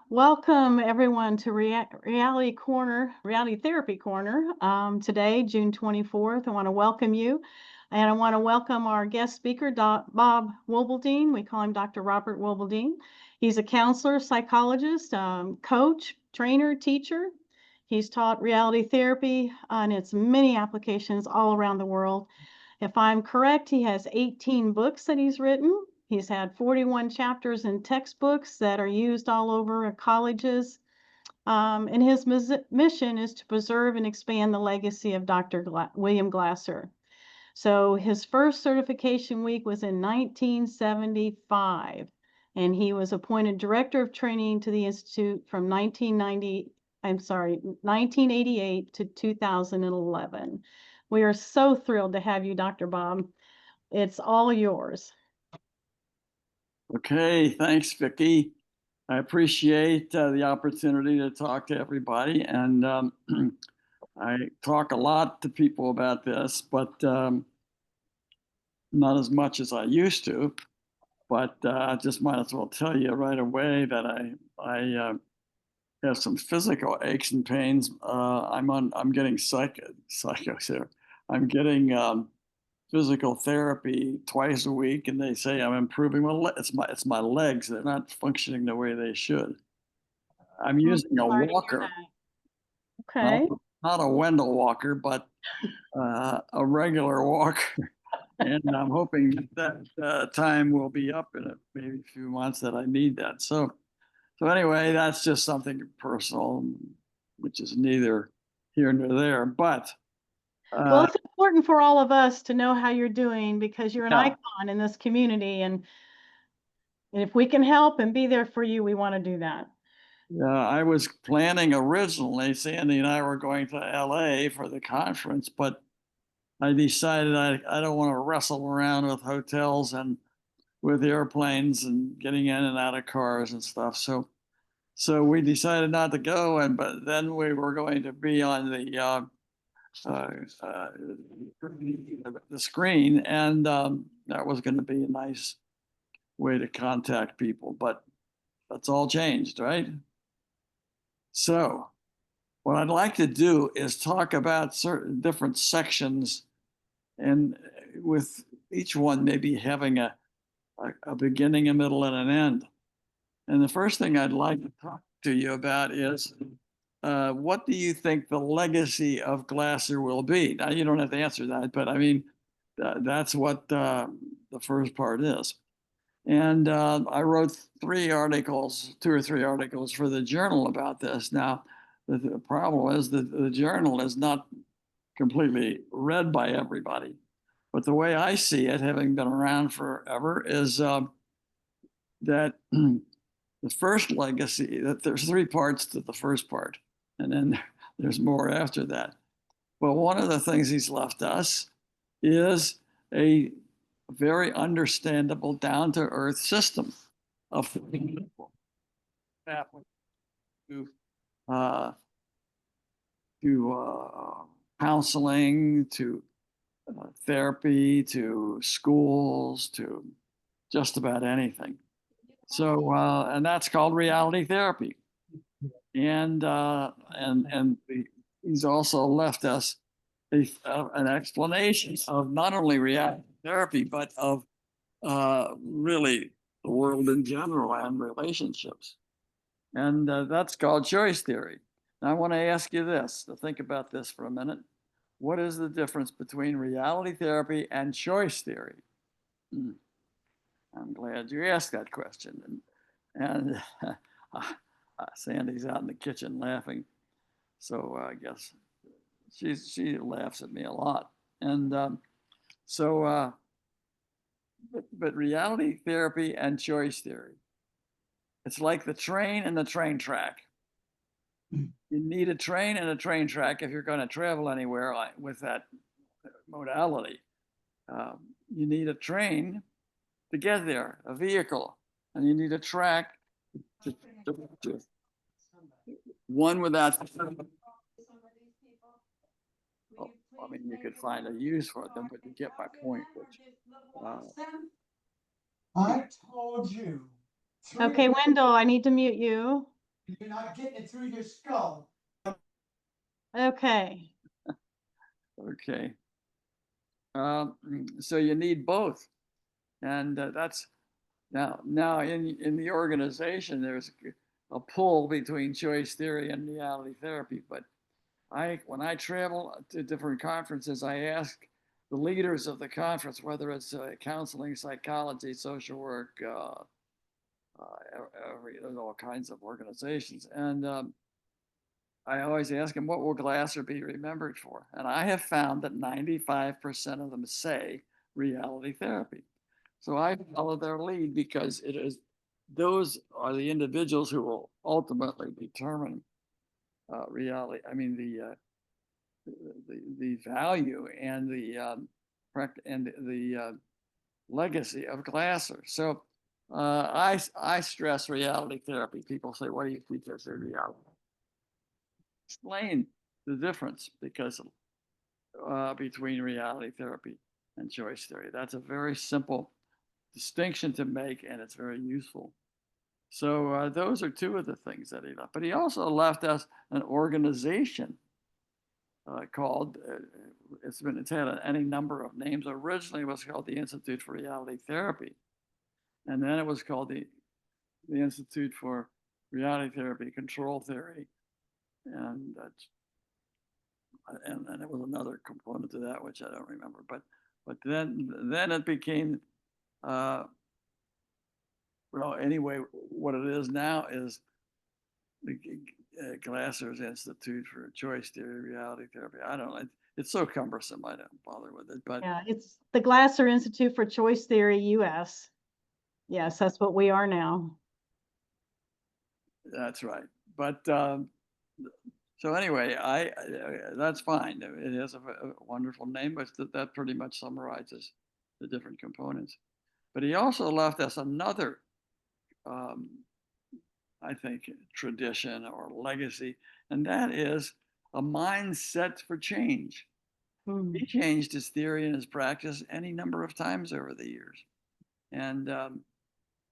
Welcome everyone to Reality Therapy Corner. Today, June 24th, I want to welcome you. And I want to welcome our guest speaker, Bob Wubbolding. We call him Dr. Robert Wubbolding. He's a counselor, psychologist, coach, trainer, teacher. He's taught reality therapy and its many applications all around the world. If I'm correct, he has 18 books that he's written. He's had 41 chapters in textbooks that are used all over colleges. And his mission is to preserve and expand the legacy of Dr. William Glasser. So his first certification week was in 1975, and he was appointed director of training to the Institute from 1988 to 2011. We are so thrilled to have you, Dr. Bob. It's all yours. Okay, thanks, Vicki. I appreciate the opportunity to talk to everybody, and I talk a lot to people about this, but not as much as I used to. But I just might as well tell you right away that I have some physical aches and pains. I'm getting psychos here. I'm getting physical therapy twice a week, and they say I'm improving it's my legs. They're not functioning the way they should. I'm using a Sorry to hear walker, that. not, Okay. not a Wendell walker, but a regular walker. And I'm hoping that time will be up in maybe a few months that I need that. So anyway, that's just something personal, which is neither here nor there. But Well, it's important for all of us to know how you're doing because you're an yeah, icon in this community. And if we can help and be there for you, we want to do that. yeah, I was planning originally, Sandy and I were going to LA for the conference, but I decided I don't want to wrestle around with hotels and with airplanes and getting in and out of cars and stuff. So we decided not to go, but then we were going to be on uh, uh, the screen, and that was going to be a nice way to contact people. But that's all changed, right? So what I'd like to do is talk about certain different sections, and with each one maybe having a beginning, a middle, and an end. And the first thing I'd like to talk to you about is what do you think the legacy of Glasser will be? Now, you don't have to answer that, but I mean, that's what the first part is. And I wrote 2 or 3 articles for the journal about this. Now, the problem is that the journal is not completely read by everybody. But the way I see it, having been around forever, is that the first legacy, that there's 3 parts to the first part, and then there's more after that. Well, one of the things he's left us is a very understandable, down to earth system of to, uh, counseling, to therapy, to schools, to just about anything. So, and that's called reality therapy. And he's also left us an explanation of not only reality therapy, but of really the world in general and relationships. And that's called choice theory. Now, I want to ask you this, to think about this for a minute. What is the difference between reality therapy and choice theory? I'm glad you asked that question. And Sandy's out in the kitchen laughing. So I guess she laughs at me a lot. And but reality therapy and choice theory, it's like the train and the train track. You need a train and a train track if you're going to travel anywhere with that modality. You need a train to get there, a vehicle, and you need a track to one without. Oh, I mean, you could find a use for them, but you get my point. Which, I told you. Okay, Wendell, I need to mute you. You're not getting it through your skull. Okay. Okay. So you need both. And that's now in the organization, there's a pull between choice theory and reality therapy. But when I travel to different conferences, I ask the leaders of the conference, whether it's counseling, psychology, social work, there's all kinds of organizations. And I always ask them, what will Glasser be remembered for? And I have found that 95% of them say reality therapy. So I follow their lead because those are the individuals who will ultimately determine reality. I mean, the value and the legacy of Glasser. So I stress reality therapy. People say, "What do you teach us in reality?" Explain the difference because between reality therapy and choice theory. That's a very simple distinction to make, and it's very useful. So those are two of the things that he left. But he also left us an organization called, it's had any number of names. Originally it was called the Institute for Reality Therapy. And then it was called the Institute for Reality Therapy Control Theory. And and it was another component to that, which I don't remember. But then it became, well, anyway, what it is now is the Glasser's Institute for Choice Theory, Reality Therapy. I don't know. It's so cumbersome. I don't bother with it. But Yeah, it's the Glasser Institute for Choice Theory, US. Yes, that's what we are now. that's right. But so anyway, that's fine. It has a wonderful name, but that pretty much summarizes the different components. But he also left us another, um, I think, tradition or legacy, and that is a mindset for change. Hmm. He changed his theory and his practice any number of times over the years, and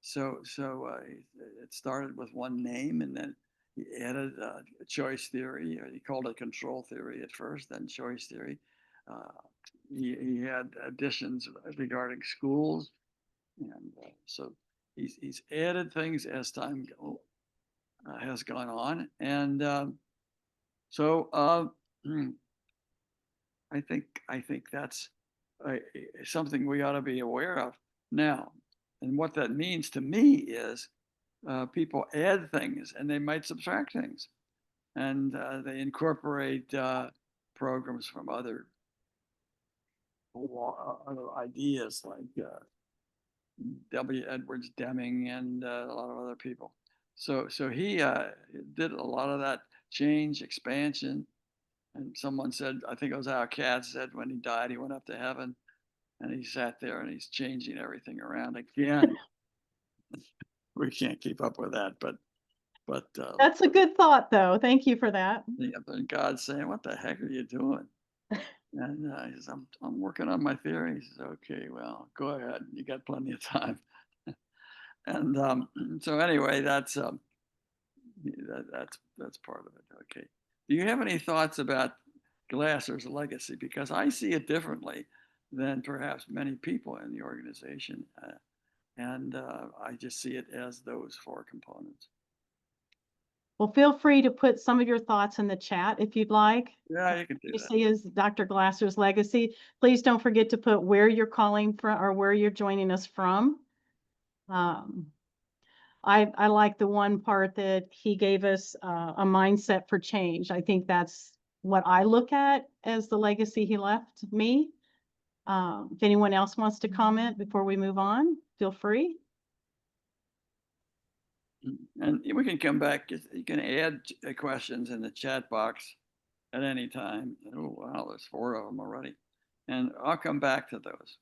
so it started with one name, and then he added choice theory. He called it control theory at first, then choice theory. Uh, he had additions regarding schools, and so he's added things as time has gone on, and so I think that's something we ought to be aware of now. And what that means to me is people add things and they might subtract things, and they incorporate programs from other ideas like W. Edwards Deming and a lot of other people. So he did a lot of that change, expansion. And someone said, I think it was our cat said when he died, he went up to heaven and he sat there and he's changing everything around again. We can't keep up with that, but That's a good thought, though. Thank you for that. and God's saying, "What the heck are you doing?" And he says, "I'm working on my theory." He says, "Okay, well, go ahead. You got plenty of time." And so anyway, that's part of it. Okay. Do you have any thoughts about Glasser's legacy? Because I see it differently than perhaps many people in the organization, and I just see it as those four components. Well, feel free to put some of your thoughts in the chat if you'd like. Yeah, you can do You that. see is Dr. Glasser's legacy. Please don't forget to put where you're calling from or where you're joining us from. Um, I like the one part that he gave us a mindset for change. I think that's what I look at as the legacy he left me. If anyone else wants to comment before we move on, feel free. And we can come back. You can add questions in the chat box at any time. Oh, wow, there's four of them already. And I'll come back to those.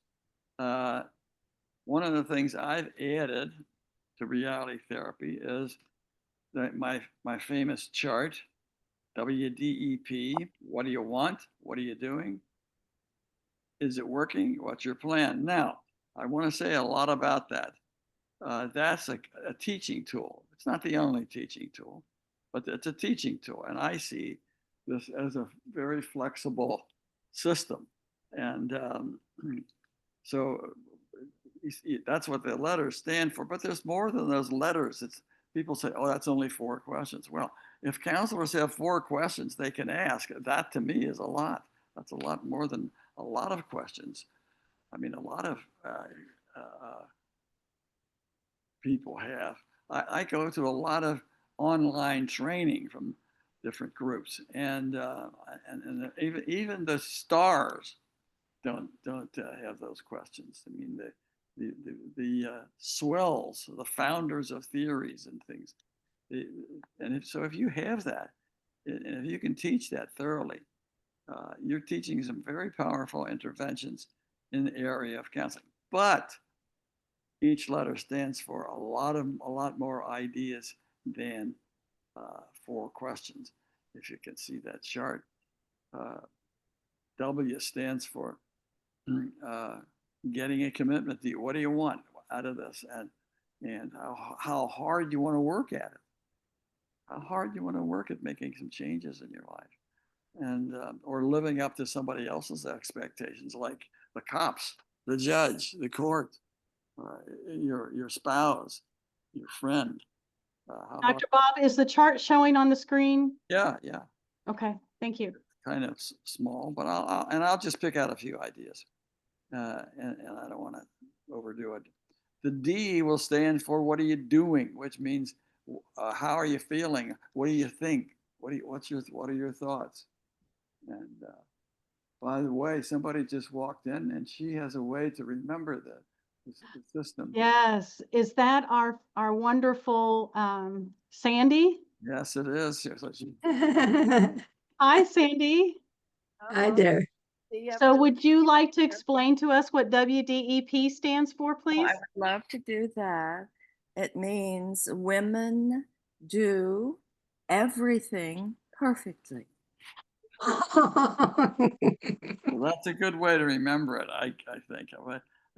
One of the things I've added to reality therapy is that my famous chart, WDEP. What do you want? What are you doing? Is it working? What's your plan? Now, I want to say a lot about that. That's a teaching tool. It's not the only teaching tool. but it's a teaching tool. And I see this as a very flexible system. And so that's what the letters stand for. But there's more than those letters. It's people say, oh, that's only 4 questions. Well, if counselors have 4 questions they can ask, that to me is a lot. That's a lot more than a lot of questions. I mean, a lot of people have. I go to a lot of online training from different groups, and even the stars don't have those questions. I mean, the swells, the founders of theories and things. So if you have that, and if you can teach that thoroughly, you're teaching some very powerful interventions in the area of counseling. But each letter stands for a lot more ideas than 4 questions. If you can see that chart, W stands for getting a commitment. What do you want out of this, and how hard you want to work at it, how hard you want to work at making some changes in your life, and or living up to somebody else's expectations, like the cops, the judge, the court, your spouse, your friend. Dr. Bob, is the chart showing on the screen? Yeah. Okay, thank you. Kind of small, but I'll just pick out a few ideas, and I don't want to overdo it. The D will stand for what are you doing, which means how are you feeling? What do you think? What are your thoughts? And by the way, somebody just walked in, and she has a way to remember the system. Yes, is that our wonderful Sandy? Yes, it is. Hi, Sandy. Hi there. So would you like to explain to us what WDEP stands for, Oh, please? I would love to do that. It means women do everything perfectly. Well, that's a good way to remember it, I think.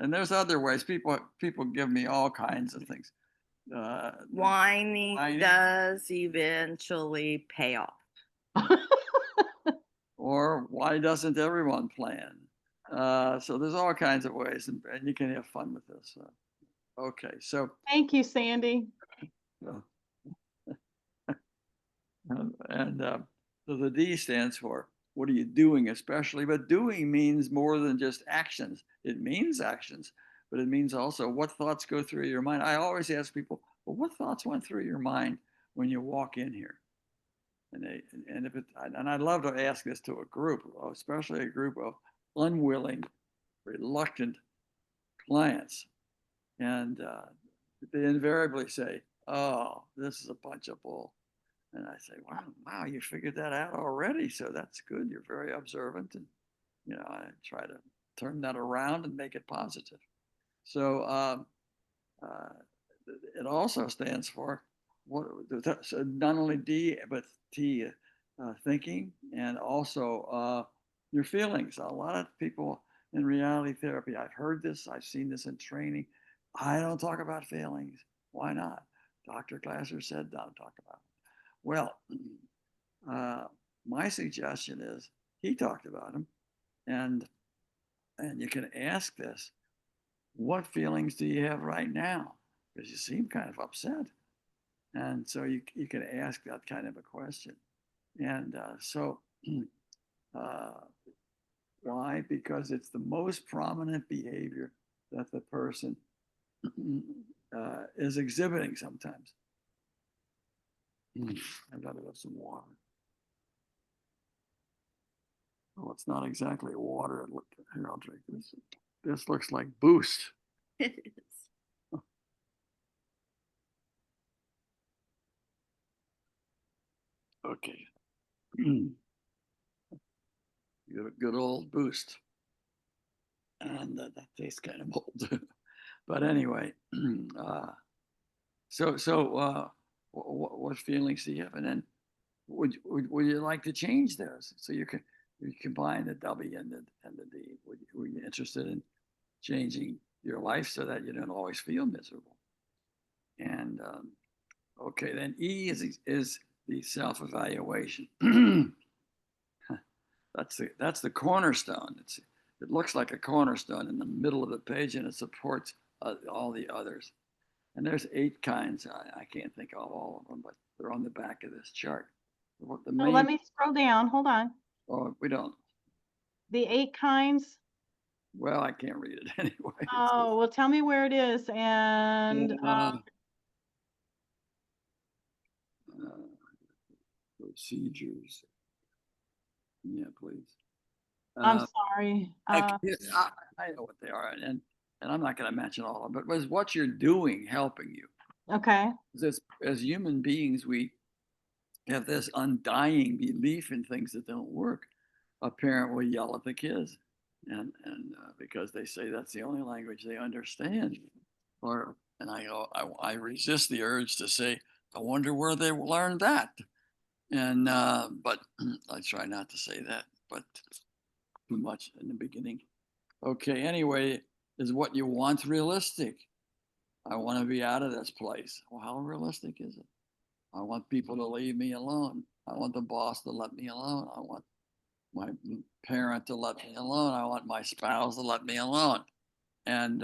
And there's other ways. People give me all kinds of things. Whining does eventually pay off. Or why doesn't everyone plan? So there's all kinds of ways, and you can have fun with this. Okay, so Thank you, Sandy. So the D stands for what are you doing, especially, but doing means more than just actions. It means actions, but it means also what thoughts go through your mind. I always ask people, well, what thoughts went through your mind when you walk in here? And I'd love to ask this to a group, especially a group of unwilling, reluctant clients. And they invariably say, oh, this is a bunch of bull. And I say, wow, you figured that out already. So that's good. You're very observant. And, I try to turn that around and make it positive. So it also stands for so not only D, but T, thinking, and also your feelings. A lot of people in reality therapy, I've heard this, I've seen this in training. I don't talk about feelings. Why not? Dr. Glasser said, don't talk about it. Well, my suggestion is he talked about them, and you can ask this: what feelings do you have right now? Because you seem kind of upset, and so you can ask that kind of a question. And why? Because it's the most prominent behavior that the person is exhibiting sometimes. I've got to have some water. Well, it's not exactly water. Here, I'll drink this. This looks like Boost. It is. Okay. Good old Boost. And that tastes kind of old. But anyway, what feelings do you have? And then would you like to change those so you combine the W and the D? Were you interested in changing your life so that you don't always feel miserable? And okay, then E is the self-evaluation. That's the cornerstone. It looks like a cornerstone in the middle of the page, and it supports all the others. And there's 8 kinds. I can't think of all of them, but they're on the back of this chart. What the So let main? me scroll down. Hold on. Oh, we don't. The 8 kinds. Well, I can't read it anyway. Oh, well, tell me where it is. And procedures. Yeah, please. I'm sorry. I know what they are, and I'm not going to mention all of them, but was what you're doing helping you? Okay. As human beings, we have this undying belief in things that don't work. A parent will yell at the kids, and because they say that's the only language they understand, and I go, I resist the urge to say, I wonder where they learned that, and but I try not to say that, but too much in the beginning. Okay, anyway, is what you want realistic? I want to be out of this place. Well, how realistic is it? I want people to leave me alone. I want the boss to let me alone. I want my parent to let me alone. I want my spouse to let me alone. And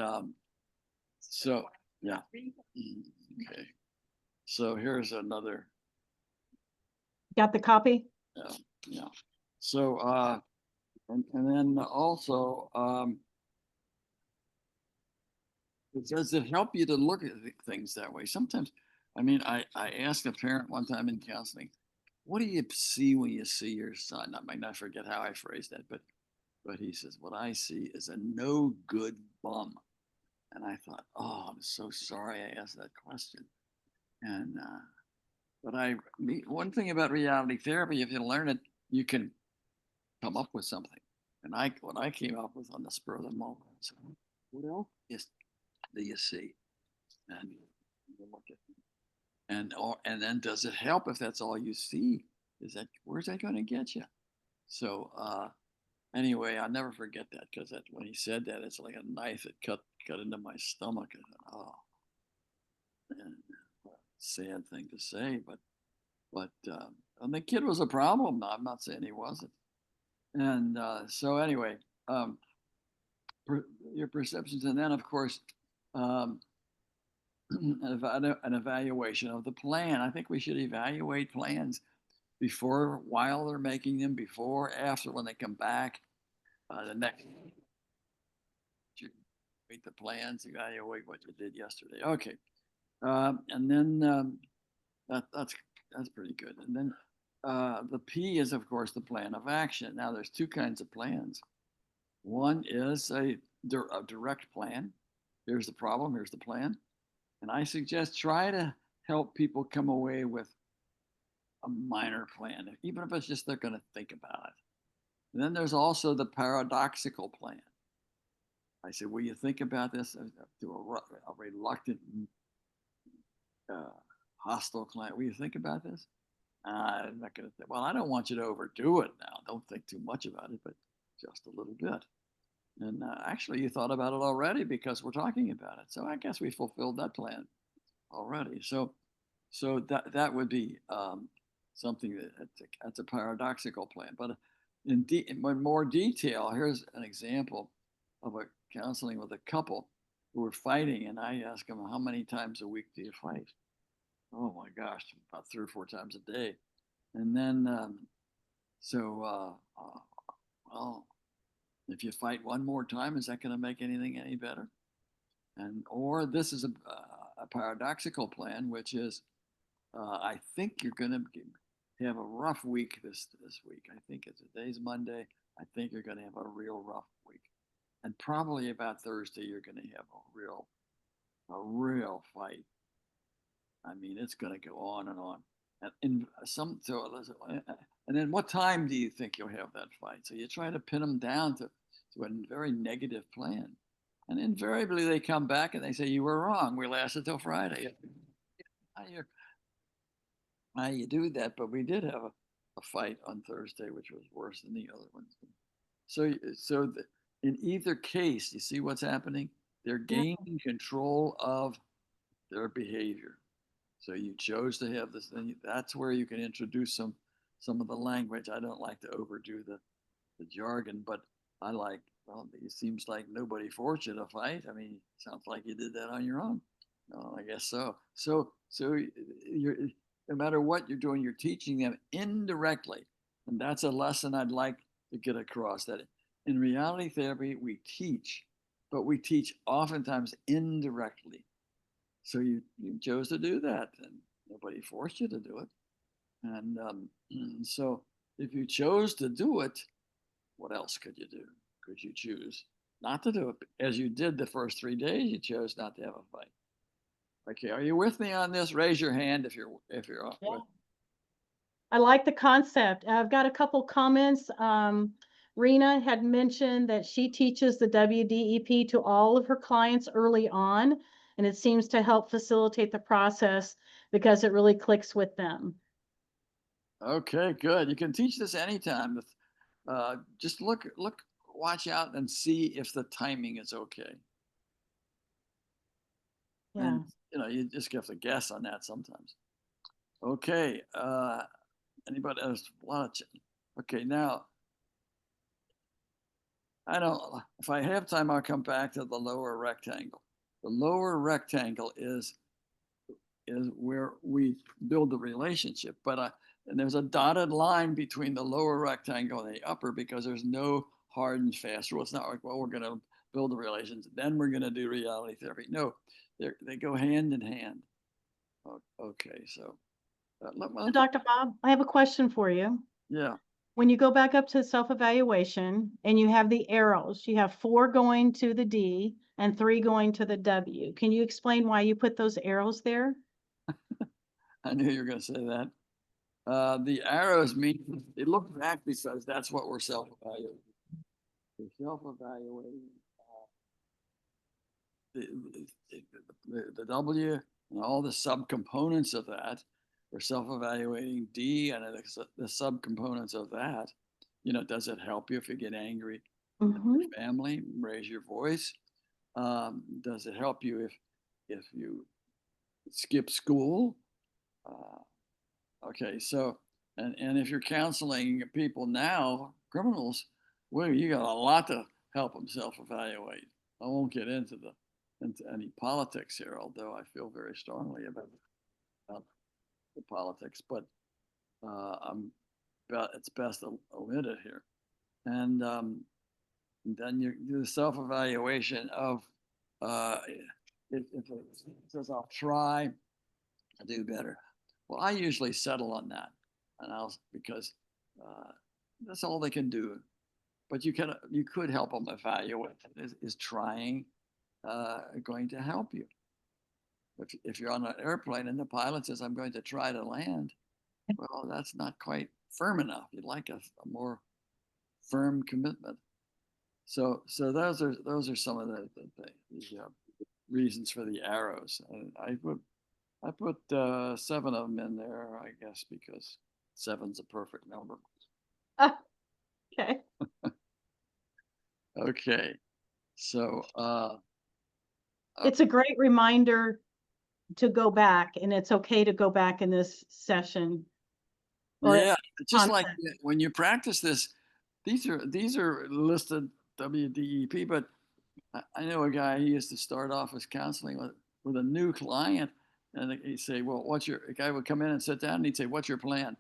so, yeah. Okay. So here's another. Got the copy? Yeah. Yeah. So, and then also, does it help you to look at things that way? Sometimes, I mean, I asked a parent one time in counseling, what do you see when you see your son? I might not forget how I phrased that, but he says, what I see is a no good bum. And I thought, oh, I'm so sorry I asked that question. And, one thing about reality therapy, if you learn it, you can come up with something. And what I came up with on the spur of the moment, so what else do you see? And you look at, and then does it help if that's all you see? Where's that going to get you? So anyway, I'll never forget that because when he said that, it's like a knife that cut into my stomach. And oh, and, sad thing to say, but and the kid was a problem. No, I'm not saying he wasn't. And so anyway, um, your perceptions, and then of course, um, an evaluation of the plan. I think we should evaluate plans before, while they're making them, before, after, when they come back. The next, evaluate the plans, evaluate what you did yesterday. Okay, and then that's pretty good. And then the P is, of course, the plan of action. Now, there's 2 kinds of plans. One is a direct plan. Here's the problem. Here's the plan. And I suggest try to help people come away with a minor plan, even if it's just they're going to think about it. And then there's also the paradoxical plan. I said, will you think about this to a reluctant, hostile client? Will you think about this? I'm not going to think, well, I don't want you to overdo it now. Don't think too much about it, but just a little bit. And actually, you thought about it already because we're talking about it. So I guess we fulfilled that plan already. So that would be something that's a paradoxical plan. But in more detail, here's an example of a counseling with a couple who were fighting, and I asked them, how many times a week do you fight? Oh my gosh, about 3 or 4 times a day. And then, well, if you fight one more time, is that going to make anything any better? Or this is a paradoxical plan, which is, I think you're going to have a rough week this week. I think today's Monday. I think you're going to have a real rough week, and probably about Thursday you're going to have a real fight. I mean, it's going to go on and on. And then what time do you think you'll have that fight? So you try to pin them down to a very negative plan. And invariably they come back and they say, you were wrong. We lasted till Friday. How you do that? But we did have a fight on Thursday, which was worse than the other ones. So in either case, you see what's happening? They're gaining control of their behavior. So you chose to have this, and that's where you can introduce some of the language. I don't like to overdo the jargon, but I like, well, it seems like nobody forced you to fight. I mean, sounds like you did that on your own. No, I guess so. So you're, no matter what you're doing, you're teaching them indirectly. And that's a lesson I'd like to get across, that in reality therapy, we teach, but we teach oftentimes indirectly. So you chose to do that, and nobody forced you to do it. And so if you chose to do it, what else could you do? Could you choose not to do it? As you did the first 3 days, you chose not to have a fight. Okay, are you with me on this? Raise your hand if you're off Yeah. with. I like the concept. I've got a couple comments. Rena had mentioned that she teaches the WDEP to all of her clients early on, and it seems to help facilitate the process because it really clicks with them. Okay, good. You can teach this anytime. Just watch out and see if the timing is okay. Yeah. And you just have to guess on that sometimes. Okay. Anybody else? Okay, now I don't. If I have time, I'll come back to the lower rectangle. The lower rectangle is where we build the relationship, but and there's a dotted line between the lower rectangle and the upper because there's no hard and fast rule. It's not like, well, we're going to build a relationship, then we're going to do reality therapy. No, they go hand in hand. Okay, so So Dr. Bob, I have a question for you. yeah. When you go back up to self-evaluation and you have the arrows, you have 4 going to the D and 3 going to the W. Can you explain why you put those arrows there? I knew you were going to say that. The arrows mean they look back because that's what we're self-evaluating. We're self-evaluating the W and all the subcomponents of that. We're self-evaluating D and the subcomponents of that. Does it help you if you get angry with your family? Raise your voice. Does it help you if you skip school? Okay, so and if you're counseling people now, criminals, well, you got a lot to help them self-evaluate. I won't get into any politics here, although I feel very strongly about the politics, but it's best to omit it here. And then you do the self-evaluation of if it says I'll try to do better. Well, I usually settle on that, and because that's all they can do. But you could help them evaluate. Is trying going to help you? If you're on an airplane and the pilot says, "I'm going to try to land," well, that's not quite firm enough. You'd like a more firm commitment. So those are some of the reasons for the arrows. I put 7 of them in there, I guess, because 7's a perfect number. Okay. Okay, so It's a great reminder to go back, and it's okay to go back in this session. yeah, just like concept. when you practice this, these are listed WDEP, but I know a guy, he used to start off his counseling with a new client, and he'd say, well, a guy would come in and sit down and he'd say, what's your plan?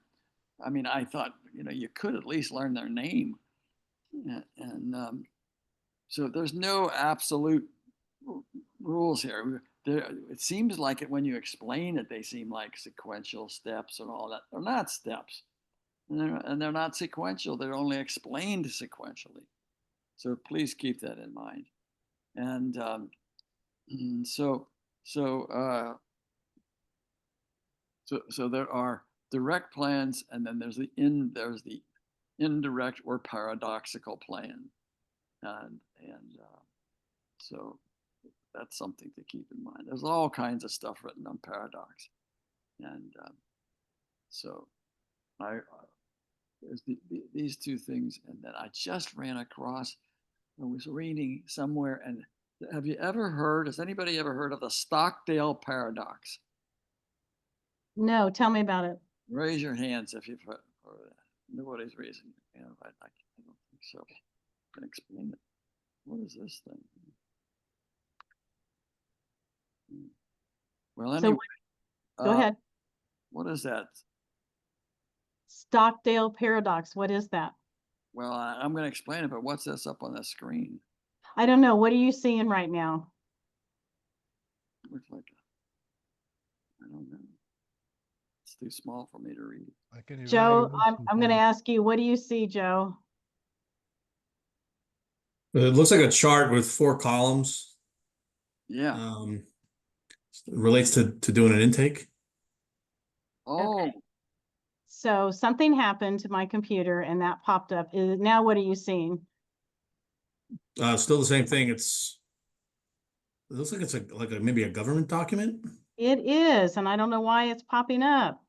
I mean, I thought, you could at least learn their name. And so there's no absolute rules here. It seems like when you explain it, they seem like sequential steps and all that. They're not steps. And they're not sequential. They're only explained sequentially. So please keep that in mind. And so there are direct plans, and then there's the indirect or paradoxical plan, and so that's something to keep in mind. There's all kinds of stuff written on paradox, and so there's these 2 things, and then I just ran across. I was reading somewhere, and has anybody ever heard of the Stockdale Paradox? No, tell me about it. Raise your hands if you've heard that. Nobody's raising their hand. I don't think so. I can explain it. What is this thing? Well, So anyway, go ahead. what is that? Stockdale Paradox. What is that? Well, I'm going to explain it, but what's this up on the screen? I don't know. What are you seeing right now? Looks like I don't know. It's too small for me to read. Like an Joe, I'm evaluation going to point. ask you, what do you see, Joe? It looks like a chart with 4 columns. Yeah. Relates to doing an intake. Oh, Okay. So something happened to my computer and that popped up. Now what are you seeing? Still the same thing. It looks like it's maybe a government document. It is, and I don't know why it's popping up.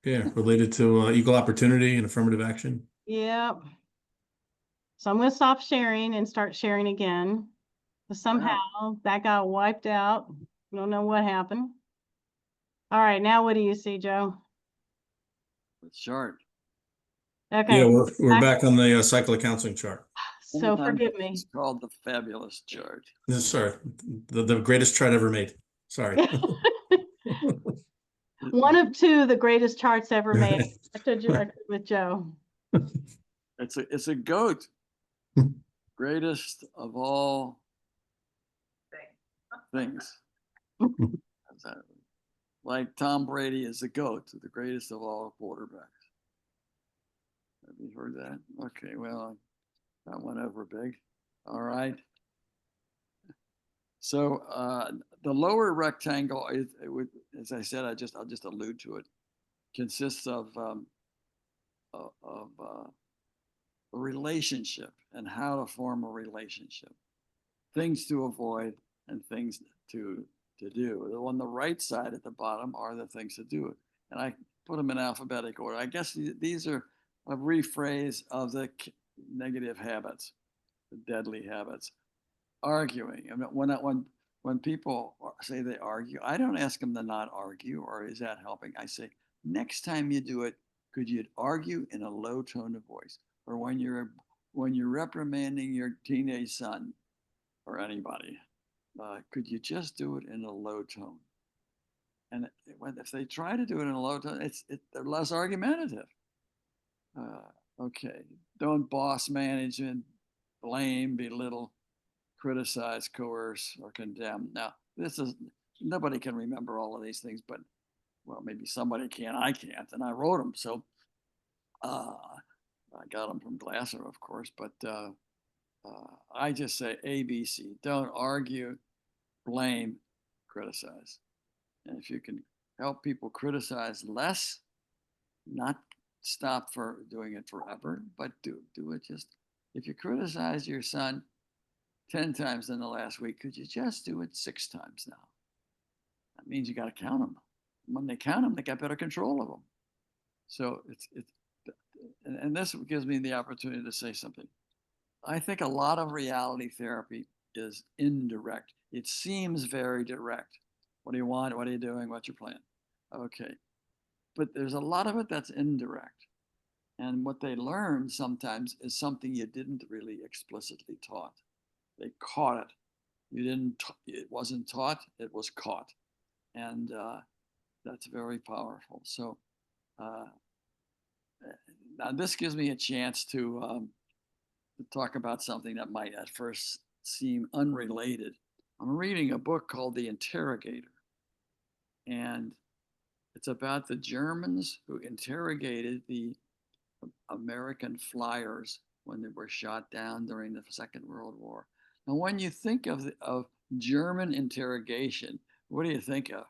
Yeah, related to equal opportunity and affirmative action. Yep. So I'm going to stop sharing and start sharing again. But somehow that got wiped out. I don't know what happened. All right, now what do you see, Joe? it's short. Okay, Yeah, we're back on the cycle of counseling chart. so Sometimes forgive me. It's called the fabulous chart. Sorry, the greatest chart ever made. Sorry. One of 2, the greatest charts ever made. I told you I agree with Joe. It's a goat. Greatest of all things. How's that? Like Tom Brady is the GOAT, the greatest of all quarterbacks. Have you heard that? Okay, well, that went over big. All right. So the lower rectangle, as I said, I'll just allude to it, consists of a relationship and how to form a relationship, things to avoid and things to do. On the right side at the bottom are the things to do. And I put them in alphabetic order. I guess these are a rephrase of the negative habits, the deadly habits. Arguing. I mean, when people say they argue, I don't ask them to not argue, or is that helping? I say, next time you do it, could you argue in a low tone of voice? Or when you're reprimanding your teenage son or anybody, could you just do it in a low tone? And if they try to do it in a low tone, they're less argumentative. Okay, don't boss management, blame, belittle, criticize, coerce, or condemn. Now, nobody can remember all of these things, but well, maybe somebody can. I can't, and I wrote them, so I got them from Glasser, of course. But I just say ABC: don't argue, blame, criticize. And if you can help people criticize less, not stop for doing it forever, but do it just. If you criticize your son 10 times in the last week, could you just do it 6 times now? That means you got to count them. When they count them, they got better control of them. So and this gives me the opportunity to say something. I think a lot of reality therapy is indirect. It seems very direct. What do you want? What are you doing? What's your plan? Okay. But there's a lot of it that's indirect. And what they learn sometimes is something you didn't really explicitly taught. They caught it. You didn't. It wasn't taught. It was caught, and that's very powerful. So now this gives me a chance to talk about something that might at first seem unrelated. I'm reading a book called The Interrogator, and it's about the Germans who interrogated the American flyers when they were shot down during the Second World War. And when you think of German interrogation, what do you think of?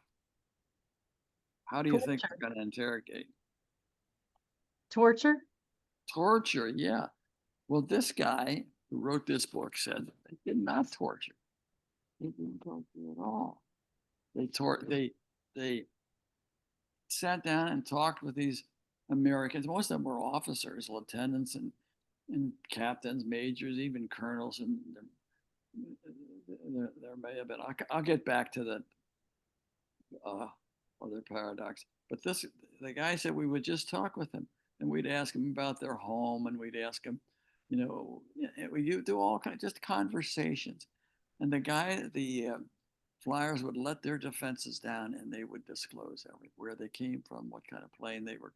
How do you think they're going to interrogate? Torture? Torture, yeah. Well, this guy who wrote this book said they did not torture. They didn't torture at all. They sat down and talked with these Americans. Most of them were officers, lieutenants, and captains, majors, even colonels, and there may have been. I'll get back to the other paradox. But the guy said we would just talk with him, and we'd ask him about their home, and we'd ask him, we do all kinds, just conversations. And the flyers would let their defenses down, and they would disclose where they came from, what kind of plane they were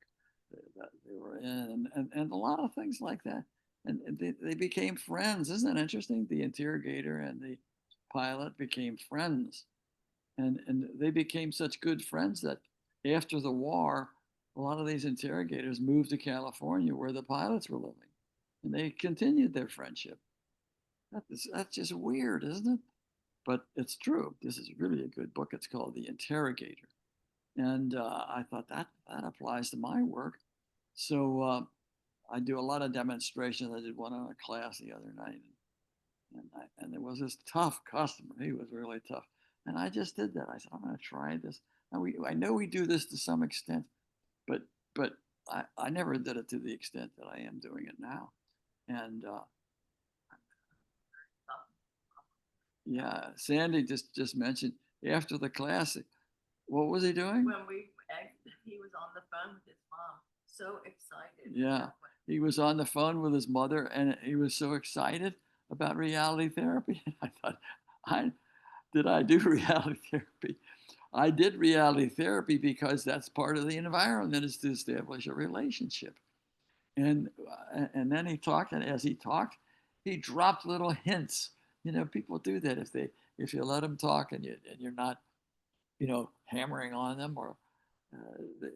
in, and a lot of things like that. And they became friends. Isn't that interesting? The interrogator and the pilot became friends, and they became such good friends that after the war, a lot of these interrogators moved to California where the pilots were living, and they continued their friendship. That's just weird, isn't it? But it's true. This is really a good book. It's called The Interrogator, and I thought that applies to my work. So I do a lot of demonstrations. I did one on a class the other night, and there was this tough customer. He was really tough, and I just did that. I said, I'm going to try this. And I know we do this to some extent, but I never did it to the extent that I am doing it now. And yeah, Sandy just mentioned after the class, what was he doing? He was on the phone with his mom, so excited. Yeah, he was on the phone with his mother, and he was so excited about reality therapy. I thought, did I do reality therapy? I did reality therapy because that's part of the environment, is to establish a relationship. And then he talked, and as he talked, he dropped little hints. People do that if you let them talk and you're not, hammering on them, or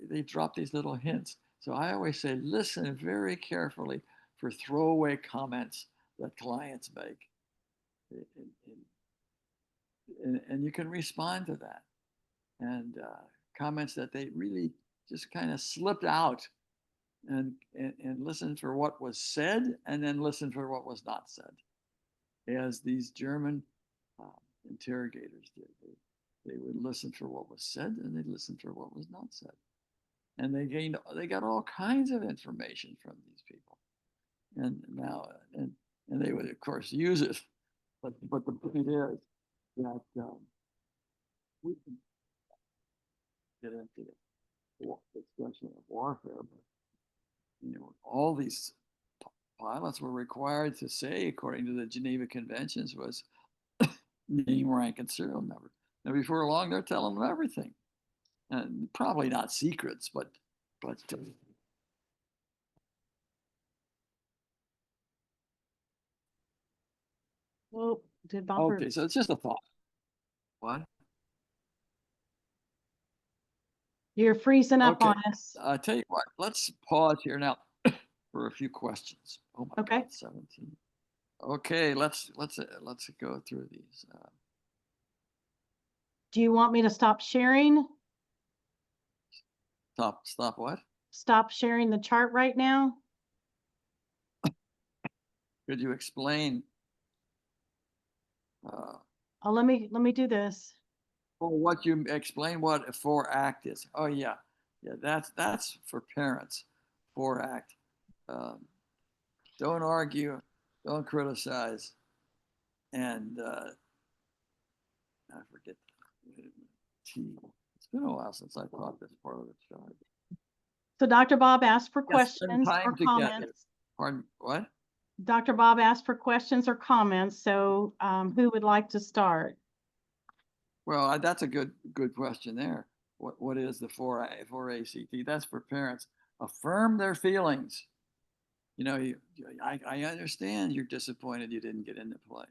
they drop these little hints. So I always say, listen very carefully for throwaway comments that clients make, and you can respond to that, and comments that they really just kind of slipped out, and listen for what was said, and then listen for what was not said, as these German interrogators did. They would listen for what was said, and they'd listen for what was not said, and they got all kinds of information from these people, and now and they would of course use it, but the point is that we can get into the discussion of warfare, but all these pilots were required to say, according to the Geneva Conventions, was name, rank, and serial number. And before long, they're telling them everything, and probably not secrets, but. Well, did Bob? Okay, so it's just a thought. What? You're freezing up Okay. on us. I tell you what. Let's pause here now for a few questions. Oh my Okay. God, 17. Okay, let's go through these. Do you want me to stop sharing? Stop what? Stop sharing the chart right now? Could you explain? Oh, let me do this. Well, what you explain what a 4-act is. Oh yeah, that's for parents. 4-act. Don't argue, don't criticize, and I forget. T. It's been a while since I taught this part of the chart. So Dr. Bob asked for Yes, spend questions time or together. comments. Pardon, what? Dr. Bob asked for questions or comments. So who would like to start? Well, that's a good question there. What is the 4ACT? That's for parents. Affirm their feelings. I understand you're disappointed you didn't get into play.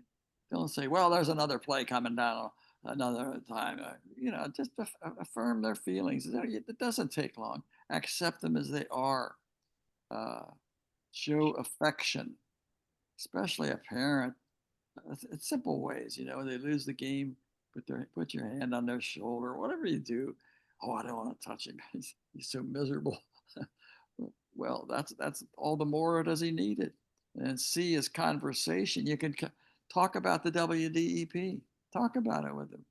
Don't say, well, there's another play coming down another time. Just affirm their feelings. It doesn't take long. Accept them as they are. Show affection, especially a parent. It's simple ways. They lose the game, put your hand on their shoulder, whatever you do. Oh, I don't want to touch him. He's so miserable. Well, that's all the more does he need it. And C is conversation. You can talk about the WDEP. Talk about it with them.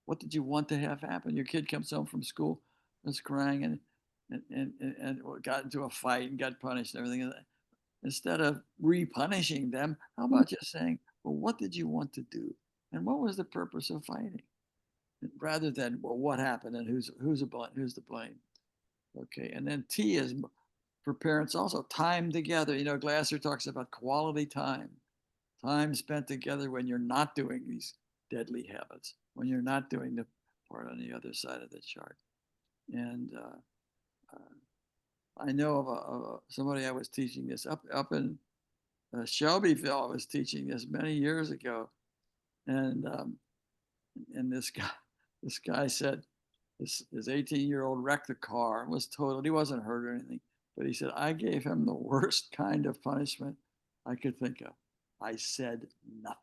What did you want to have happen? Your kid comes home from school, is crying, and got into a fight and got punished and everything. Instead of re-punishing them, how about just saying, well, what did you want to do? And what was the purpose of fighting? Rather than, well, what happened and who's to blame? Okay, and then T is for parents also time together. You know, Glasser talks about quality time, time spent together when you're not doing these deadly habits, when you're not doing the part on the other side of the chart. And I know of somebody I was teaching this up in Shelbyville. I was teaching this many years ago, and this guy said his 18-year-old wrecked a car and was totaled. He wasn't hurt or anything, but he said I gave him the worst kind of punishment I could think of. I said nothing.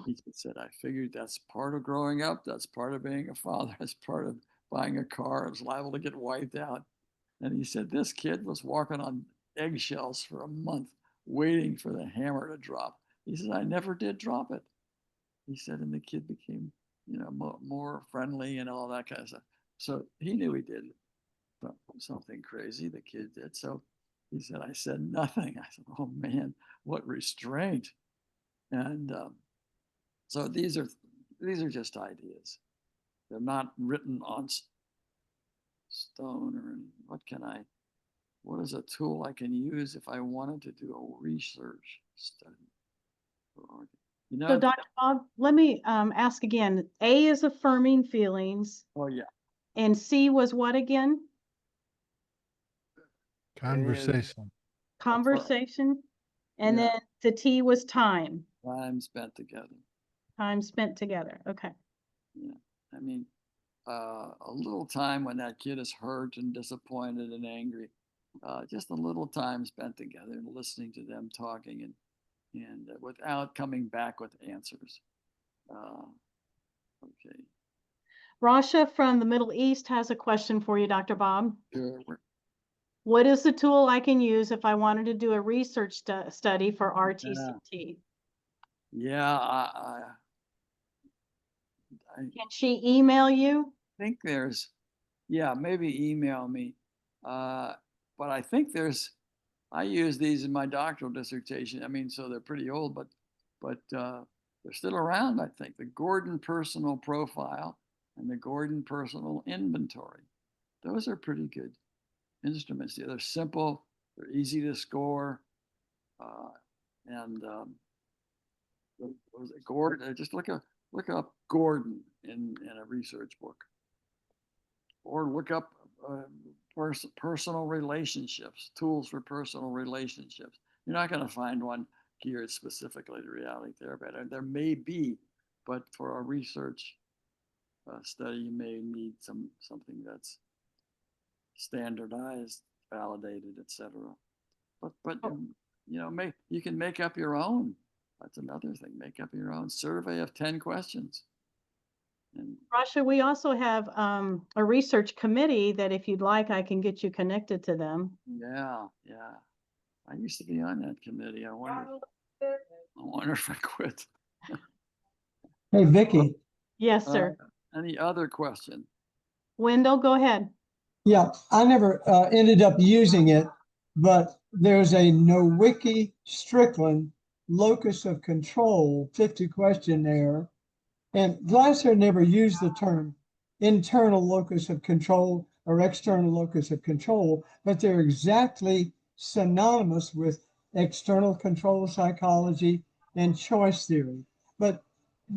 He said, I figured that's part of growing up. That's part of being a father. That's part of buying a car. It's liable to get wiped out. And he said, this kid was walking on eggshells for a month, waiting for the hammer to drop. He said, I never did drop it. He said, and the kid became, you know, more friendly and all that kind of stuff. So he knew he did something crazy, the kid did. So he said, I said nothing. I said, oh man, what restraint. And so these are just ideas. They're not written on stone or what is a tool I can use if I wanted to do a research study? You So know, Dr. Bob, let me ask again. A is affirming feelings, oh yeah, and C was what again? Conversation. Conversation. And Yeah. then the T was time. time spent together. Time spent together. Okay. Yeah, I mean, a little time when that kid is hurt and disappointed and angry, just a little time spent together and listening to them talking and without coming back with answers. Okay, Rasha from the Middle East has a question for you, Dr. Bob. sure. What is the tool I can use if I wanted to do a research study for RTCT? Yeah, I Can she email you? think maybe email me. But I think I use these in my doctoral dissertation. I mean, so they're pretty old, but they're still around, I think. The Gordon Personal Profile and the Gordon Personal Inventory. Those are pretty good instruments. Yeah, they're simple, they're easy to score, and was it Gordon? Just look up Gordon in a research book, or look up personal relationships, tools for personal relationships. You're not going to find one geared specifically to reality therapy. There may be, but for a research study, you may need something that's standardized, validated, etc. But you know, you can make up your own. That's another thing. Make up your own survey of 10 questions. And Rasha, we also have a research committee that if you'd like, I can get you connected to them. yeah. I used to be on that committee. I wonder if I quit. Hey, Vicky. Yes, sir. Any other question? Wendell, go ahead. Yeah, I never ended up using it, but there's a Nowicki Strickland locus of control 50 questionnaire. And Glasser never used the term internal locus of control or external locus of control, but they're exactly synonymous with external control psychology and choice theory. But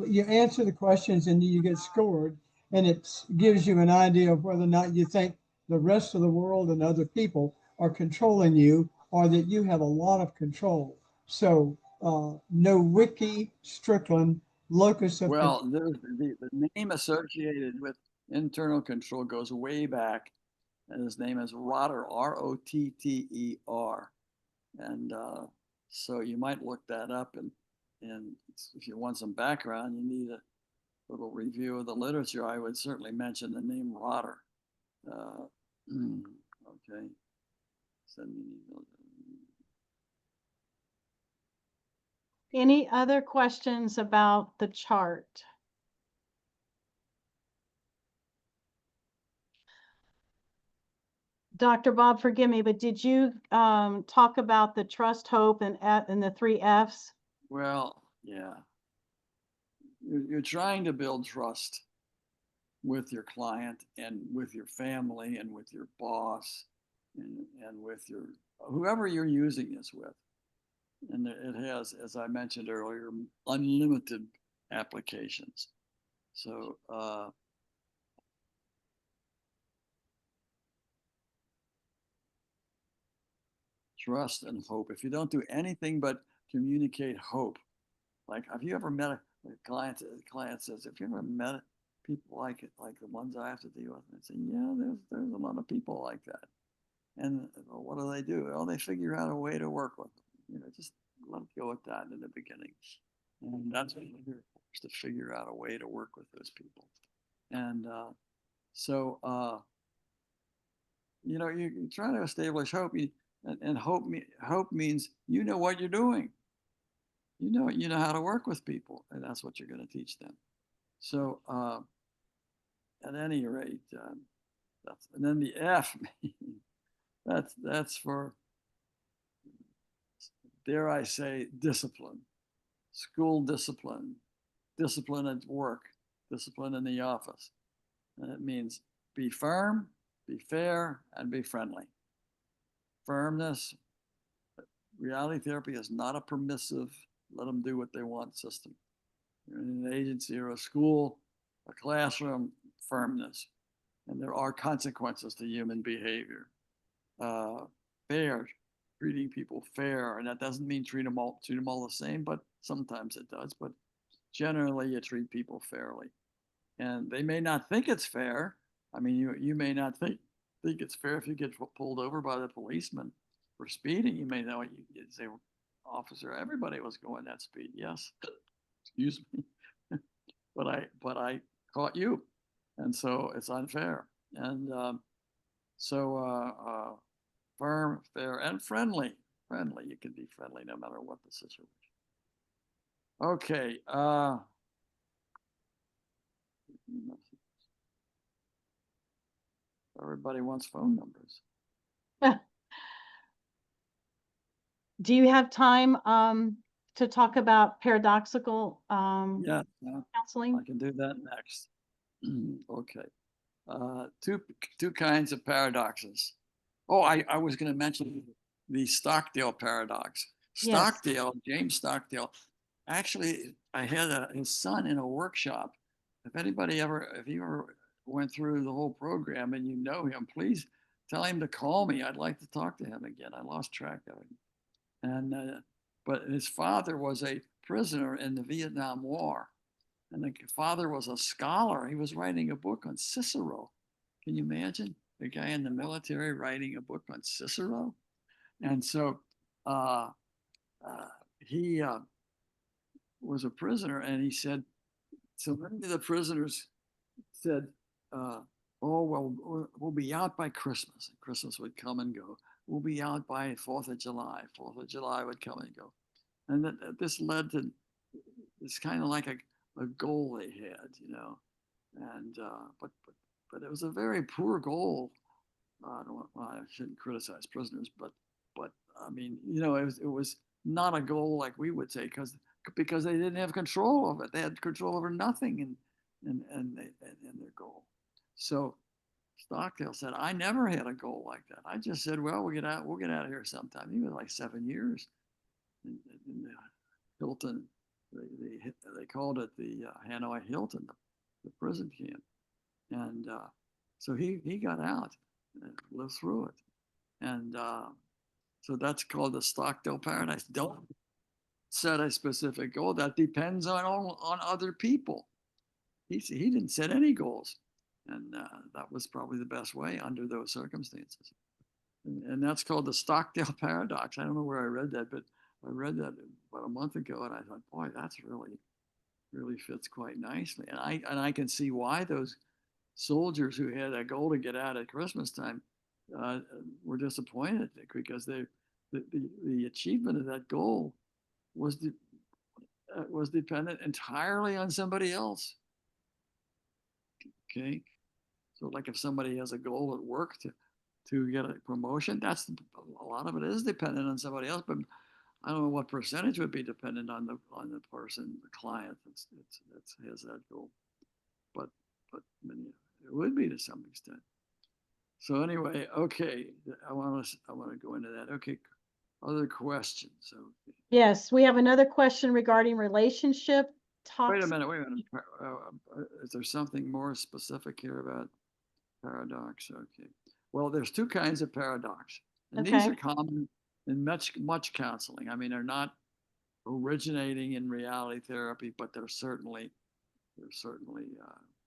you answer the questions and you get scored, and it gives you an idea of whether or not you think the rest of the world and other people are controlling you, or that you have a lot of control. So Nowicki Strickland locus of Well, the name associated with internal control goes way back, and his name is Rotter, Rotter. And so you might look that up, and if you want some background, you need a little review of the literature. I would certainly mention the name Rotter. Okay. Send me an email. Any other questions about the chart? Dr. Bob, forgive me, but did you talk about the trust, hope, and the 3 Fs? Well, yeah. You're trying to build trust. with your client and with your family and with your boss and with your whoever you're using this with. And it has, as I mentioned earlier, unlimited applications. So trust and hope. If you don't do anything but communicate hope, like have you ever met a client? The client says, "Have you ever met people like it, like the ones I have to deal with?" And I say, "Yeah, there's a lot of people like that." And well, what do they do? Well, they figure out a way to work with them. You know, just let it go at that in the beginning, and that's what you're here for, is to figure out a way to work with those people. And so you know, you try to establish hope. And hope means you know what you're doing. You know how to work with people, and that's what you're going to teach them. So at any rate, that's, and then the F, that's for, dare I say, discipline, school discipline, discipline at work, discipline in the office. And it means be firm, be fair, and be friendly. Firmness. Reality therapy is not a permissive, let them do what they want system. You're in an agency or a school, a classroom, firmness. And there are consequences to human behavior. Fair, treating people fair, and that doesn't mean treat them all the same, but sometimes it does. But generally, you treat people fairly, and they may not think it's fair. I mean, you may not think it's fair if you get pulled over by the policeman for speeding. You may know you'd say, "Officer, everybody was going that speed." Yes, excuse me, but I caught you, and so it's unfair. And so firm, fair, and friendly. Friendly, you can be friendly no matter what the situation. Okay. Everybody wants phone numbers. Do you have time to talk about paradoxical Yeah, counseling? I can do that next. Okay. Two kinds of paradoxes. Oh, I was going to mention the Stockdale Paradox. Yes. Stockdale, James Stockdale, actually, I had his son in a workshop. If you ever went through the whole program and you know him, please tell him to call me. I'd like to talk to him again. I lost track of him. And but his father was a prisoner in the Vietnam War, and the father was a scholar. He was writing a book on Cicero. Can you imagine the guy in the military writing a book on Cicero? And so uh, he was a prisoner, and he said, so many of the prisoners said, "Oh well, we'll be out by Christmas." And Christmas would come and go. We'll be out by 4th of July. 4th of July would come and go, and this led to it's kind of like a goal they had, you know, and but it was a very poor goal. I shouldn't criticize prisoners, but I mean, you know, it was not a goal like we would say because they didn't have control of it. They had control over nothing in their goal. So Stockdale said, "I never had a goal like that. I just said, well, we'll get out of here sometime." He was like 7 years in the Hilton. They called it the Hanoi Hilton, the prison camp, and so he got out and lived through it, and so that's called the Stockdale Paradox. Don't set a specific goal. That depends on other people. He didn't set any goals, and that was probably the best way under those circumstances. And that's called the Stockdale Paradox. I don't know where I read that, but I read that about a month ago, and I thought, boy, that's really fits quite nicely. And I can see why those soldiers who had a goal to get out at Christmas time were disappointed, because the achievement of that goal was dependent entirely on somebody else. Okay, so like if somebody has a goal at work to get a promotion, a lot of it is dependent on somebody else, but I don't know what percentage would be dependent on the person, the client that has that goal. But but many, it would be to some extent. So anyway, okay, I want to go into that. Okay, other questions. So Yes, we have another question regarding relationship wait a talks. minute, wait a minute. Is there something more specific here about paradox? Okay. Well, there's two kinds of paradox, and these Okay. are common in much counseling. I mean, they're not originating in reality therapy, but they're certainly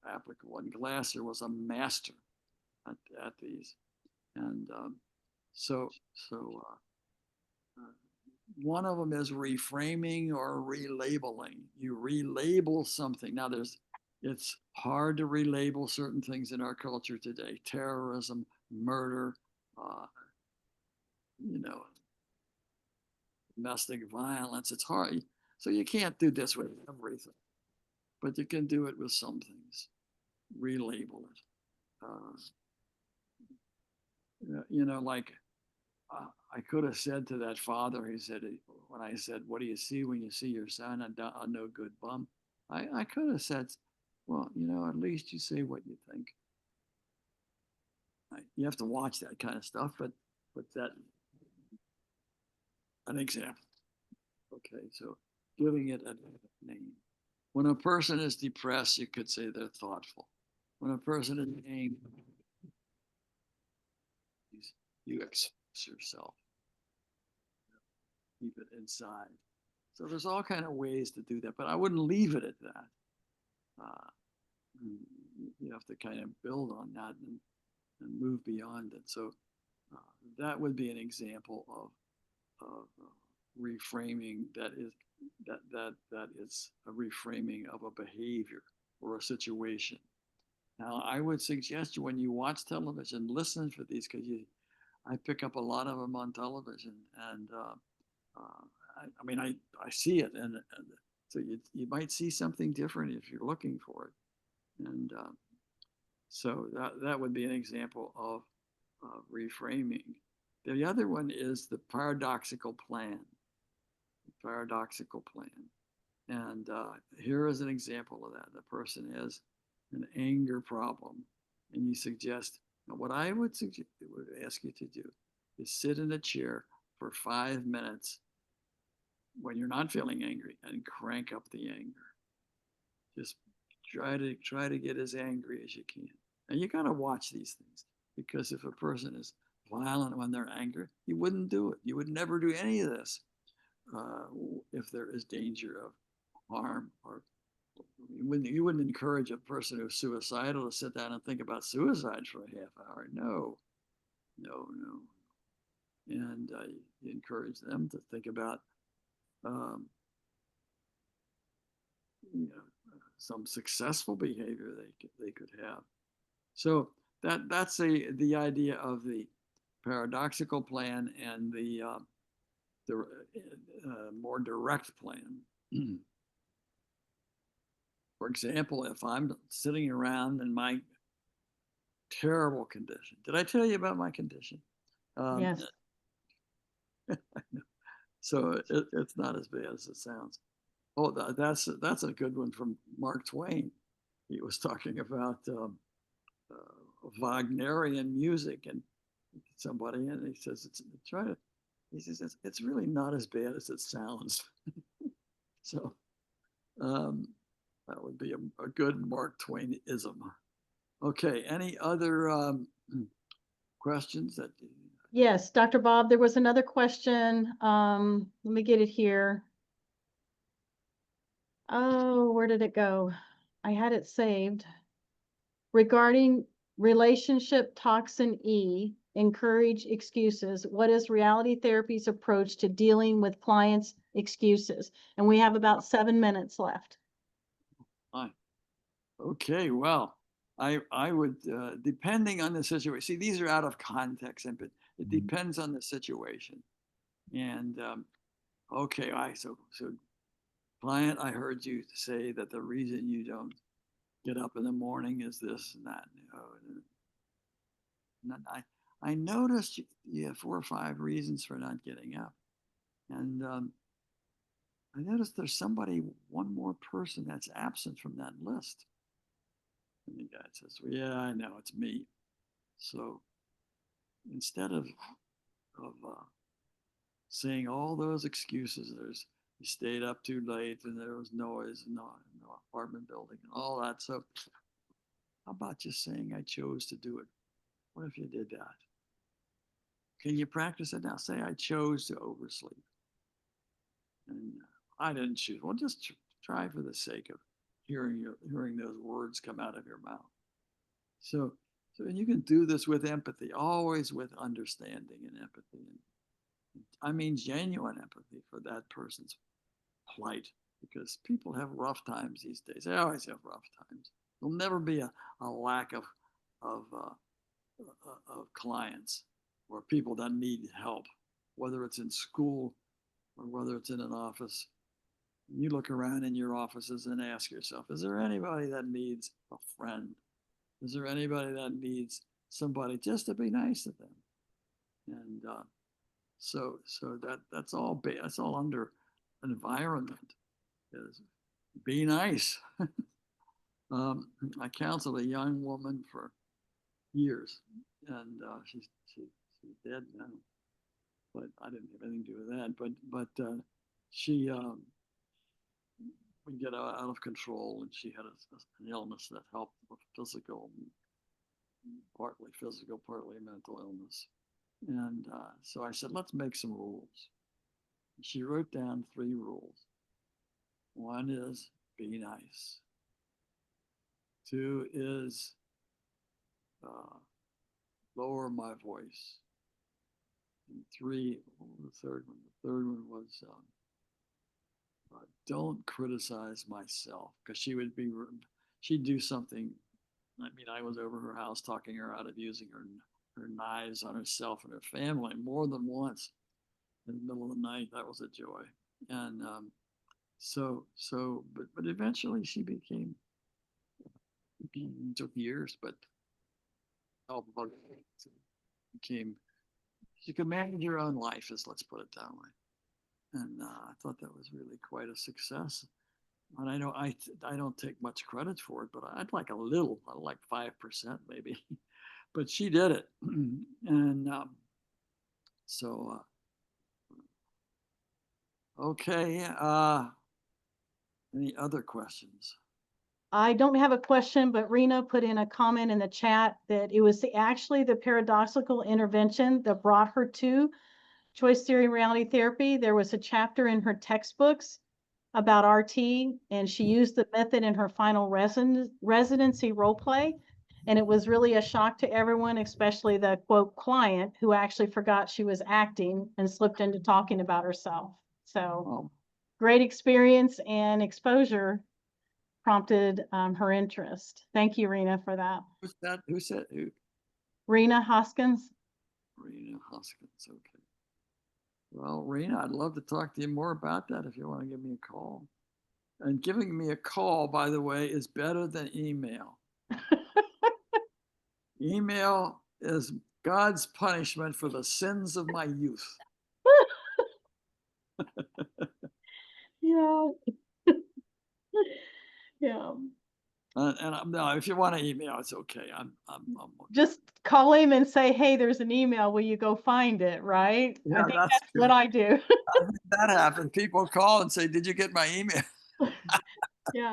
applicable. And Glasser was a master at these, and one of them is reframing or relabeling. You relabel something. Now, it's hard to relabel certain things in our culture today: terrorism, murder, uh, you know, domestic violence. It's hard. So you can't do this with everything, but you can do it with some things. Relabel it. Like I could have said to that father, he said, when I said, "What do you see when you see your son? A no good bum." I could have said, "Well, at least you say what you think." You have to watch that kind of stuff, but that an example. Okay, so giving it a name. When a person is depressed, you could say they're thoughtful. When a person is angry, you express yourself, keep it inside. So there's all kind of ways to do that, but I wouldn't leave it at that. You have to kind of build on that and move beyond it. So that would be an example of reframing that is a reframing of a behavior or a situation. Now, I would suggest you when you watch television, listen for these because I pick up a lot of them on television, and I mean I see it, and so you might see something different if you're looking for it, and so that would be an example of reframing. The other one is the paradoxical plan. Paradoxical plan. And here is an example of that. The person has an anger problem, and you suggest, what I would ask you to do is sit in a chair for 5 minutes when you're not feeling angry and crank up the anger. Just try to get as angry as you can. And you got to watch these things, because if a person is violent when they're angry, you wouldn't do it. You would never do any of this if there is danger of harm, or you wouldn't encourage a person who's suicidal to sit down and think about suicide for a half hour. No. And you encourage them to think about um, some successful behavior they could have. So that's the idea of the paradoxical plan and the more direct plan. For example, if I'm sitting around in my terrible condition, did I tell you about my condition? Yes. So it's not as bad as it sounds. Oh, that's a good one from Mark Twain. He was talking about Wagnerian music, and somebody, and he says he says it's really not as bad as it sounds. So that would be a good Mark Twain-ism. Okay, any other questions that? Yes, Dr. Bob, there was another question. Let me get it here. Oh, where did it go? I had it saved. Regarding relationship toxin E, encourage excuses. What is reality therapy's approach to dealing with clients' excuses? And we have about 7 minutes left. Fine. Okay, well, I would, depending on the situation, see, these are out of context, but it depends on the situation. And okay, so client, I heard you say that the reason you don't get up in the morning is this and that. And I noticed you have 4 or 5 reasons for not getting up, and I noticed there's one more person that's absent from that list. And the guy says, well, yeah, I know, it's me. So instead of saying all those excuses, you stayed up too late and there was noise and no apartment building and all that. So how about just saying I chose to do it? What if you did that? Can you practice it now? Say I chose to oversleep. And I didn't choose. Well, just try for the sake of hearing those words come out of your mouth. So you can do this with empathy, always with understanding and empathy. And I mean genuine empathy for that person's plight, because people have rough times these days. They always have rough times. There'll never be a lack of clients or people that need help, whether it's in school or whether it's in an office. You look around in your offices and ask yourself, is there anybody that needs a friend? Is there anybody that needs somebody just to be nice to them? And so that's all under environment, is be nice. I counseled a young woman for years, and she's dead now, but I didn't have anything to do with that. But she would get out of control, and she had an illness that helped with physical, partly physical, partly mental illness. And so I said, let's make some rules. And she wrote down 3 rules. 1 is be nice. 2 is lower my voice. And 3, what was the third one? The third one was don't criticize myself, because she'd do something. I mean, I was over her house talking her out of using her knives on herself and her family more than once in the middle of the night. That was a joy. And but eventually she became, it took years, but she could manage her own life, let's put it that way. And I thought that was really quite a success. And I know I don't take much credit for it, but I'd like a little, I'd like 5% maybe. But she did it. And so okay. Any other questions? I don't have a question, but Rena put in a comment in the chat that it was actually the paradoxical intervention that brought her to choice theory reality therapy. There was a chapter in her textbooks about RT, and she used the method in her final residency role play. And it was really a shock to everyone, especially the quote client, who actually forgot she was acting and slipped into talking about herself. So great experience and exposure prompted her interest. Thank you, Rena, for that. Who's that? Who said who? Rena Hoskins. Rena Hoskins. Okay. Well, Rena, I'd love to talk to you more about that if you want to give me a call. And giving me a call, by the way, is better than email. Email is God's punishment for the sins of my youth. Yeah. Yeah. And no, if you want to email, it's okay. I'm okay. Just call him and say, hey, there's an email. Will you go find it? Right? Yeah, I think that's what I do. that happened. People call and say, did you get my email? Yeah.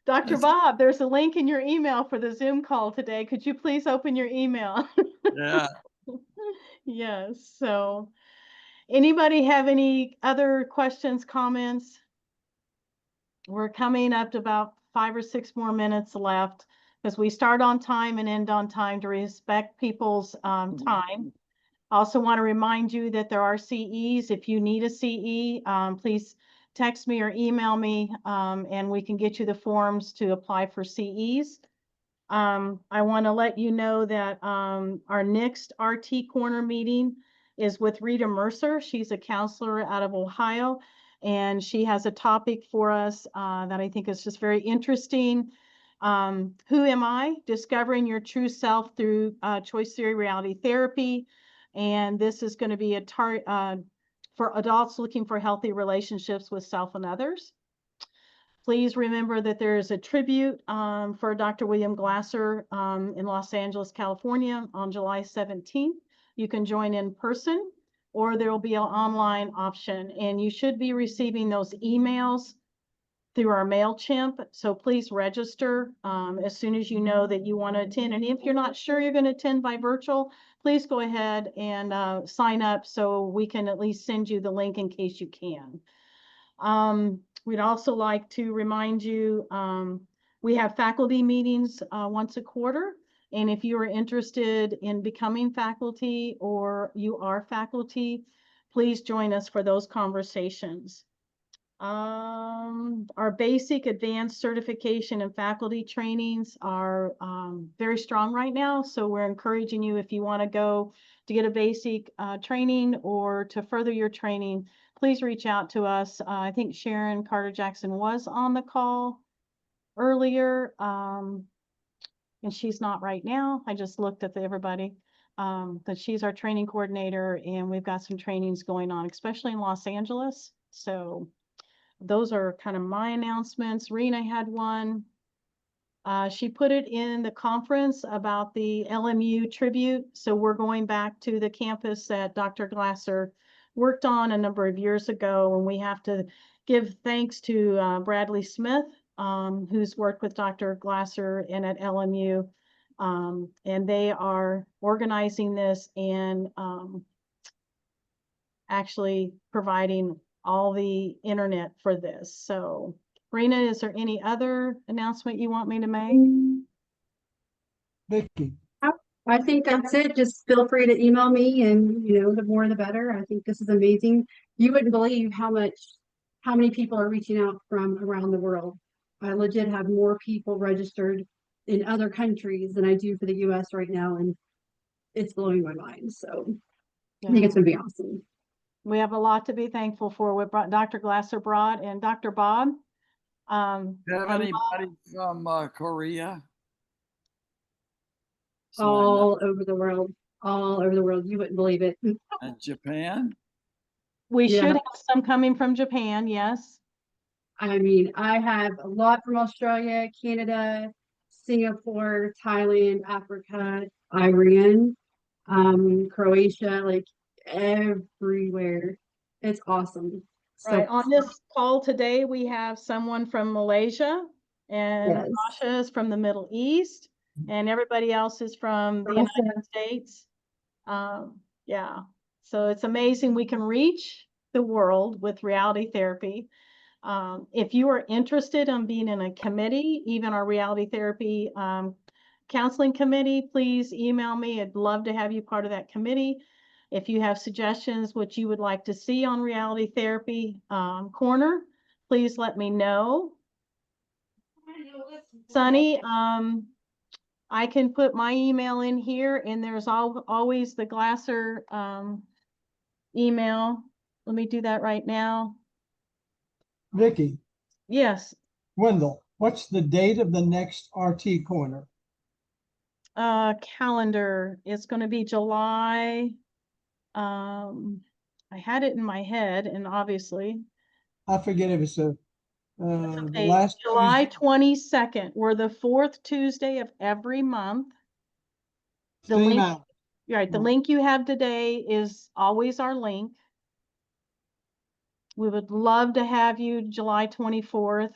Dr. Bob, there's a link in your email for the Zoom call today. Could you please open your email? Yeah. Yes. So anybody have any other questions, comments? We're coming up to about 5 or 6 more minutes left, because we start on time and end on time to respect people's time. I also want to remind you that there are CEs. If you need a CE, please text me or email me, and we can get you the forms to apply for CEs. I want to let you know that our next RT Corner meeting is with Rita Mercer. She's a counselor out of Ohio, and she has a topic for us that I think is just very interesting. Who am I? Discovering your true self through choice theory reality therapy. And this is going to be for adults looking for healthy relationships with self and others. Please remember that there is a tribute for Dr. William Glasser in Los Angeles, California on July 17th. You can join in person or there will be an online option, and you should be receiving those emails through our MailChimp. So please register as soon as you know that you want to attend. And if you're not sure you're going to attend by virtual, please go ahead and sign up so we can at least send you the link in case you can. We'd also like to remind you, we have faculty meetings once a quarter. And if you are interested in becoming faculty or you are faculty, please join us for those conversations. Our basic, advanced certification and faculty trainings are very strong right now. So we're encouraging you, if you want to go to get a basic training or to further your training, please reach out to us. I think Sharon Carter Jackson was on the call earlier, and she's not right now. I just looked at everybody, but she's our training coordinator, and we've got some trainings going on, especially in Los Angeles. So those are kind of my announcements. Rena had one. She put it in the conference about the LMU tribute. So we're going back to the campus that Dr. Glasser worked on a number of years ago, and we have to give thanks to Bradley Smith, who's worked with Dr. Glasser and at LMU, and they are organizing this and actually providing all the internet for this. So, Rena, is there any other announcement you want me to make? Vicky, I think that's it. Just feel free to email me, and the more the better. I think this is amazing. You wouldn't believe how many people are reaching out from around the world. I legit have more people registered in other countries than I do for the US right now, and it's blowing my mind. So I think it's gonna be awesome. We have a lot to be thankful for what Dr. Glasser brought, and Dr. Bob. Do you have anybody from Korea? All over the world. All over the world. You wouldn't believe it. And Japan? We Yeah. should have some coming from Japan, yes. I mean, I have a lot from Australia, Canada, Singapore, Thailand, Africa, Iran, Croatia, like everywhere. It's awesome. Right. So On this call today, we have someone from Malaysia, and Yes. Rasha is from the Middle East, and everybody else is from the United States. Yeah. So it's amazing we can reach the world with reality therapy. If you are interested in being in a committee, even our reality therapy counseling committee, please email me. I'd love to have you part of that committee. If you have suggestions, what you would like to see on Reality Therapy Corner, please let me know. Sunny, I can put my email in here, and there's always the Glasser email. Let me do that right now. Vicky, Yes. Wendell, what's the date of the next RT Corner? Calendar. It's going to be July. I had it in my head, and obviously I forget if it's the okay, last July Tuesday. 22nd. We're the fourth Tuesday of every month. The Same link, hour. right? The link you have today is always our link. We would love to have you July 24th.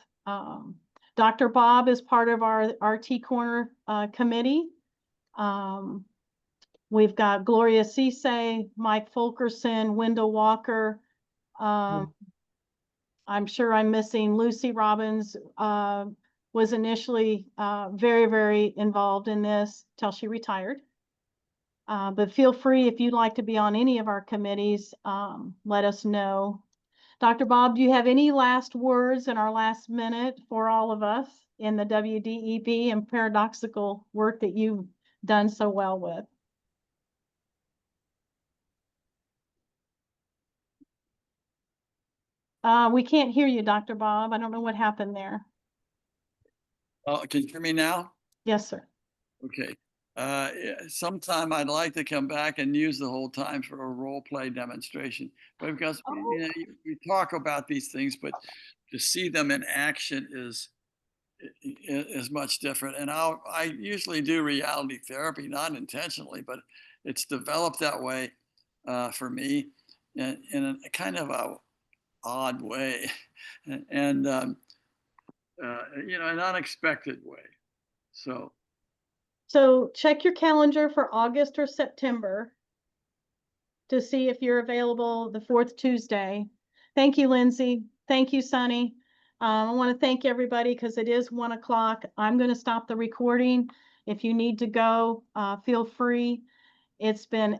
Dr. Bob is part of our RT Corner committee. We've got Gloria Cisse, Mike Fulkerson, Wendell Walker. I'm sure I'm missing Lucy Robbins, was initially very, very involved in this till she retired. But feel free, if you'd like to be on any of our committees, let us know. Dr. Bob, do you have any last words in our last minute for all of us in the WDEP and paradoxical work that you've done so well with? We can't hear you, Dr. Bob. I don't know what happened there. Oh, can you hear me now? Yes, sir. Okay. Sometime I'd like to come back and use the whole time for a role play demonstration, but because we talk about these things, but to see them in action is much different. And I usually do reality therapy, not intentionally, but it's developed that way for me in a kind of a odd way, and an unexpected way. So check your calendar for August or September to see if you're available the fourth Tuesday. Thank you, Lindsay. Thank you, Sunny. I want to thank everybody because it is 1 o'clock. I'm going to stop the recording. If you need to go, feel free. It's been